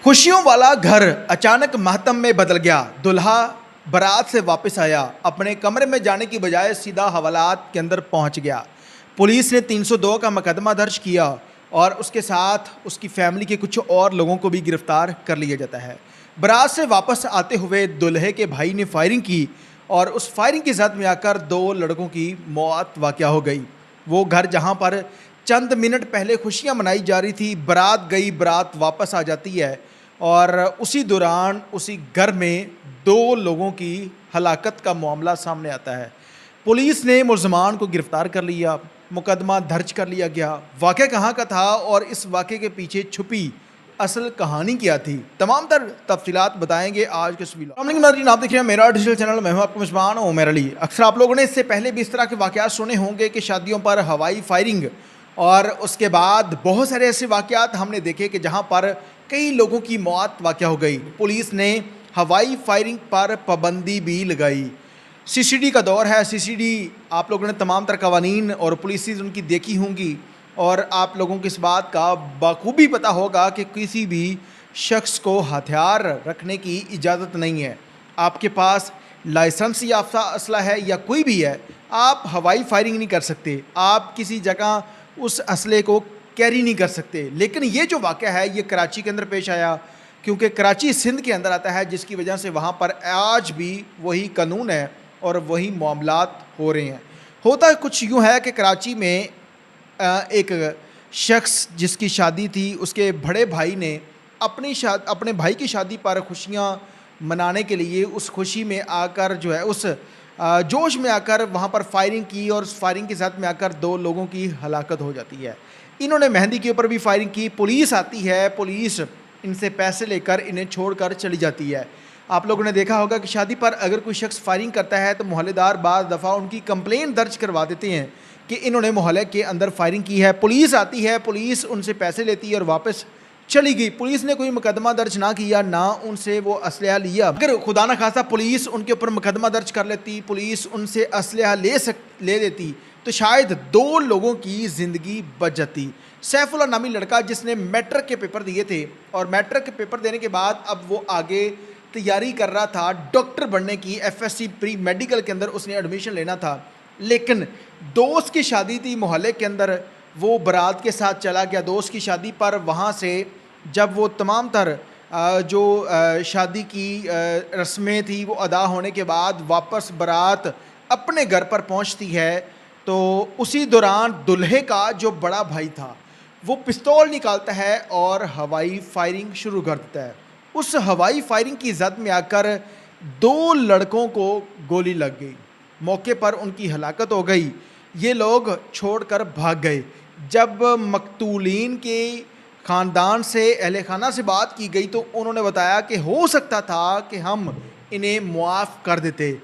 खुशियों वाला घर अचानक मातम में बदल गया। दूल्हा बारात से वापस आया, अपने कमरे में जाने की बजाय सीधा हवालात के अंदर पहुंच गया। पुलिस ने 302 का मुकदमा दर्ज किया और उसके साथ उसकी फैमिली के कुछ और लोगों को भी गिरफ्तार कर लिया जाता है। बारात से वापस आते हुए दूल्हे के भाई ने फायरिंग की और उस फायरिंग की जद में आकर 2 लड़कों की मौत वाक़या हो गई। वो घर जहां पर चंद मिनट पहले खुशियां मनाई जा रही थी, बारात गई, बारात वापस आ जाती है और उसी दौरान उसी घर में 2 लोगों की हलाकत का मामला सामने आता है। पुलिस ने मुलजमान को गिरफ्तार कर लिया, मुकदमा दर्ज कर लिया गया। वाक़या कहाँ का था और इस वाक़े के पीछे छुपी असल कहानी क्या थी, तमाम तर तफसीलात बताएंगे आज के इस वीडियो। आप देख रहे हैं मेरा डिजिटल चैनल, मैं हूं आपका मेज़बान उमर अली। अक्सर आप लोगों ने इससे पहले भी इस तरह के वाक़यात सुने होंगे कि शादियों पर हवाई फायरिंग और उसके बाद बहुत सारे ऐसे वाक़यात हमने देखे कि जहां पर कई लोगों की मौत वाक़या हो गई। पुलिस ने हवाई फायरिंग पर पाबंदी भी लगाई। सीसीडी का दौर है। सीसीडी आप लोगों ने तमाम तर कवानीन और पॉलिसीज़ उनकी देखी होंगी और आप लोगों को इस बात का बाखूबी पता होगा कि किसी भी शख्स को हथियार रखने की इजाज़त नहीं है। आपके पास लाइसेंस याफ्ता असला है या कोई भी है, आप हवाई फायरिंग नहीं कर सकते, आप किसी जगह उस असले को कैरी नहीं कर सकते। लेकिन ये जो वाक़या है ये कराची के अंदर पेश आया, क्योंकि कराची सिंध के अंदर आता है, जिसकी वजह से वहाँ पर आज भी वही कानून है और वही मामलात हो रहे हैं। होता कुछ यूँ है कि कराची में एक शख्स जिसकी शादी थी, उसके बड़े भाई ने अपने भाई की शादी पर खुशियाँ मनाने के लिए उस खुशी में आकर जो है उस जोश में आकर वहाँ पर फायरिंग की और उस फायरिंग के साथ में आकर 2 लोगों की हलाकत हो जाती है। इन्होंने मेहंदी के ऊपर भी फायरिंग की। पुलिस आती है, पुलिस इनसे पैसे लेकर इन्हें छोड़कर चली जाती है। आप लोगों ने देखा होगा कि शादी पर अगर कोई शख्स फायरिंग करता है तो मोहल्लेदार बाद दफ़ा उनकी कंप्लेंट दर्ज करवा देते हैं कि इन्होंने मोहल्ले के अंदर फायरिंग की है। पुलिस आती है, पुलिस उनसे पैसे लेती है और वापस चली गई। पुलिस ने कोई मुकदमा दर्ज ना किया, ना उनसे वो असलहा लिया। अगर खुदा न खासा पुलिस उनके ऊपर मुकदमा दर्ज कर लेती, पुलिस उनसे असलहा ले लेती तो शायद 2 लोगों की ज़िंदगी बच जाती। सैफुल्लाह नामी लड़का जिसने मैट्रिक के पेपर दिए थे और मैट्रिक के पेपर देने के बाद अब वो आगे तैयारी कर रहा था डॉक्टर बनने की, FSC प्री मेडिकल के अंदर उसने एडमिशन लेना था। लेकिन दोस्त की शादी थी मोहल्ले के अंदर, वो बारात के साथ चला गया दोस्त की शादी पर। वहाँ से जब वो तमाम तर शादी की रस्में थी वो अदा होने के बाद वापस बारात अपने घर पर पहुँचती है तो उसी दौरान दूल्हे का जो बड़ा भाई था वो पिस्तौल निकालता है और हवाई फायरिंग शुरू कर देता है। उस हवाई फायरिंग की जद में आकर 2 लड़कों को गोली लग गई, मौके पर उनकी हलाकत हो गई। ये लोग छोड़कर भाग गए। जब मकतूलीन के ख़ानदान से, अहले खाना से बात की गई तो उन्होंने बताया कि हो सकता था कि हम इन्हें मुआफ़ कर देते,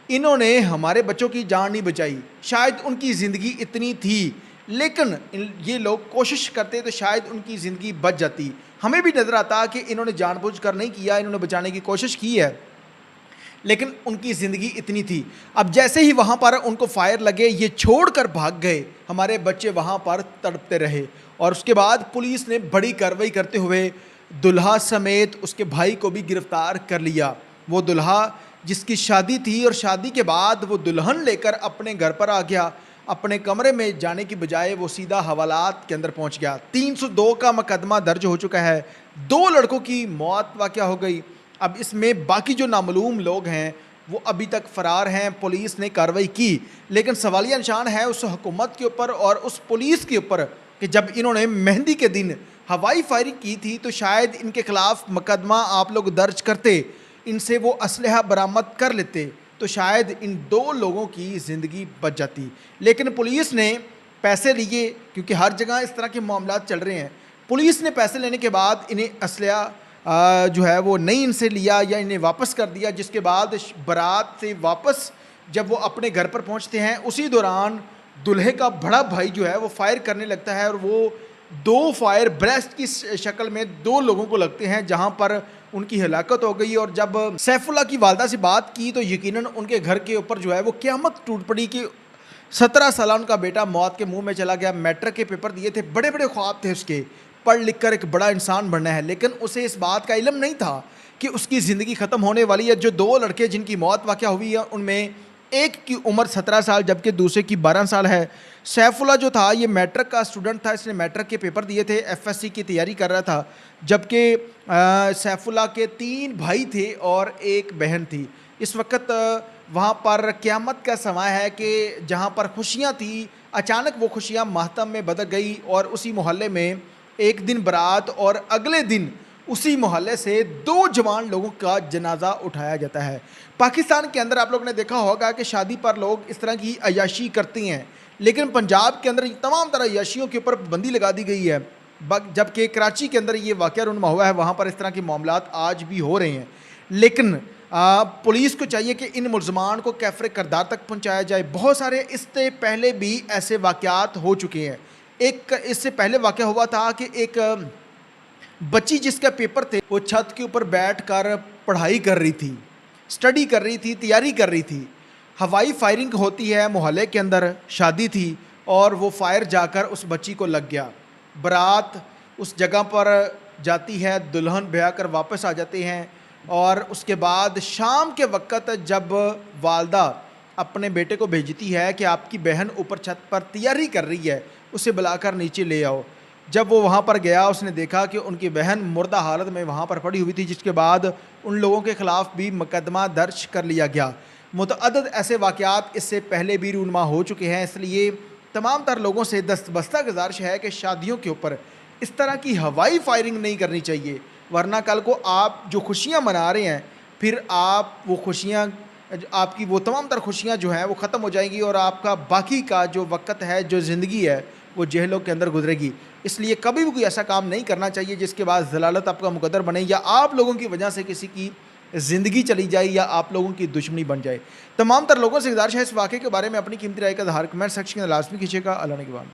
इन्होंने हमारे बच्चों की जान नहीं बचाई, शायद उनकी ज़िंदगी इतनी थी, लेकिन ये लोग कोशिश करते तो शायद उनकी ज़िंदगी बच जाती। हमें भी नज़र आता कि इन्होंने जानबूझकर नहीं किया, इन्होंने बचाने की कोशिश की है, लेकिन उनकी ज़िंदगी इतनी थी। अब जैसे ही वहाँ पर उनको फायर लगे, ये छोड़कर भाग गए, हमारे बच्चे वहाँ पर तड़पते रहे। और उसके बाद पुलिस ने बड़ी कार्रवाई करते हुए दुल्हा समेत उसके भाई को भी गिरफ्तार कर लिया। वो दुल्हा जिसकी शादी थी और शादी के बाद वो दुल्हन लेकर अपने घर पर आ गया, अपने कमरे में जाने की बजाय वो सीधा हवालात के अंदर पहुंच गया। 302 का मुकदमा दर्ज हो चुका है, 2 लड़कों की मौत वाक़या हो गई। अब इसमें बाकी जो नामालूम लोग हैं वो अभी तक फ़रार हैं। पुलिस ने कार्रवाई की, लेकिन सवालिया निशान है उस हुकूमत के ऊपर और उस पुलिस के ऊपर कि जब इन्होंने मेहंदी के दिन हवाई फायरिंग की थी तो शायद इनके ख़िलाफ़ मुकदमा आप लोग दर्ज करते, इनसे वो असलहा बरामद कर लेते तो शायद इन 2 लोगों की ज़िंदगी बच जाती। लेकिन पुलिस ने पैसे लिए, क्योंकि हर जगह इस तरह के मामलात चल रहे हैं। पुलिस ने पैसे लेने के बाद इन्हें असलहा जो है वो नहीं इनसे लिया या इन्हें वापस कर दिया, जिसके बाद बारात से वापस जब वो अपने घर पर पहुंचते हैं उसी दौरान दूल्हे का बड़ा भाई जो है वो फायर करने लगता है और वो 2 फायर ब्रेस्ट की शक्ल में 2 लोगों को लगते हैं, जहां पर उनकी हलाकत हो गई। और जब सैफुल्लाह की वालदा से बात की तो यकीनन उनके घर के ऊपर जो है वो क़यामत टूट पड़ी कि 17 साल उनका बेटा मौत के मुंह में चला गया। मैट्रिक के पेपर दिए थे, बड़े बड़े ख्वाब थे उसके, पढ़ लिख कर एक बड़ा इंसान बनना है, लेकिन उसे इस बात का इल्म नहीं था कि उसकी ज़िंदगी ख़त्म होने वाली है। जो 2 लड़के जिनकी मौत वाक़या हुई है, उनमें एक की उम्र 17 साल जबकि दूसरे की 12 साल है। सैफुल्लाह जो था ये मैट्रिक का स्टूडेंट था, इसने मैट्रिक के पेपर दिए थे, एफएससी की तैयारी कर रहा था। जबकि सैफुल्लाह के 3 भाई थे और 1 बहन थी। इस वक्त वहाँ पर क़यामत का समय है कि जहाँ पर खुशियाँ थी, अचानक वो खुशियाँ मातम में बदल गई और उसी मोहल्ले में एक दिन बारात और अगले दिन उसी मोहल्ले से 2 जवान लोगों का जनाजा उठाया जाता है। पाकिस्तान के अंदर आप लोगों ने देखा होगा कि शादी पर लोग इस तरह की अय्याशी करते हैं, लेकिन पंजाब के अंदर तमाम तरह अय्याशियों के ऊपर पाबंदी लगा दी गई है। जबकि कराची के अंदर ये वाक़या रुनमा हुआ है, वहाँ पर इस तरह के मामलात आज भी हो रहे हैं। लेकिन पुलिस को चाहिए कि इन मुल्ज़मान को कैफ़रे किरदार तक पहुँचाया जाए। बहुत सारे इससे पहले भी ऐसे वाक़यात हो चुके हैं। एक इससे पहले वाक़या हुआ था कि एक बच्ची जिसका पेपर थे, वो छत के ऊपर बैठकर पढ़ाई कर रही थी, स्टडी कर रही थी, तैयारी कर रही थी। हवाई फायरिंग होती है मोहल्ले के अंदर, शादी थी और वो फायर जाकर उस बच्ची को लग गया। बारात उस जगह पर जाती है, दुल्हन ब्याह कर वापस आ जाते हैं और उसके बाद शाम के वक़्त जब वालदा अपने बेटे को भेजती है कि आपकी बहन ऊपर छत पर तैयारी कर रही है, उसे बुलाकर नीचे ले आओ। जब वो वहाँ पर गया, उसने देखा कि उनकी बहन मुर्दा हालत में वहाँ पर पड़ी हुई थी, जिसके बाद उन लोगों के ख़िलाफ़ भी मुकदमा दर्ज कर लिया गया। मुतअद्दिद ऐसे वाक़यात इससे पहले भी रूनमा हो चुके हैं, इसलिए तमाम तर लोगों से दस्तबस्ता गुजारिश है कि शादियों के ऊपर इस तरह की हवाई फायरिंग नहीं करनी चाहिए, वरना कल को आप जो खुशियाँ मना रहे हैं, फिर आप वो खुशियाँ, आपकी वो तमाम तर खुशियाँ जो हैं वो ख़त्म हो जाएंगी और आपका बाकी का जो वक़्त है, जो ज़िंदगी है, वो जेलों के अंदर गुजरेगी। इसलिए कभी भी कोई ऐसा काम नहीं करना चाहिए जिसके बाद ज़लालत आपका मुकद्दर बने या आप लोगों की वजह से किसी की ज़िंदगी चली जाए या आप लोगों की दुश्मनी बन जाए। तमाम तर लोगों से गुजारिश है इस वाक़े के बारे में अपनी कीमती राय का इज़हार कमेंट सेक्शन में लाज़मी कीजिएगा। अल्लाह ने के बाद।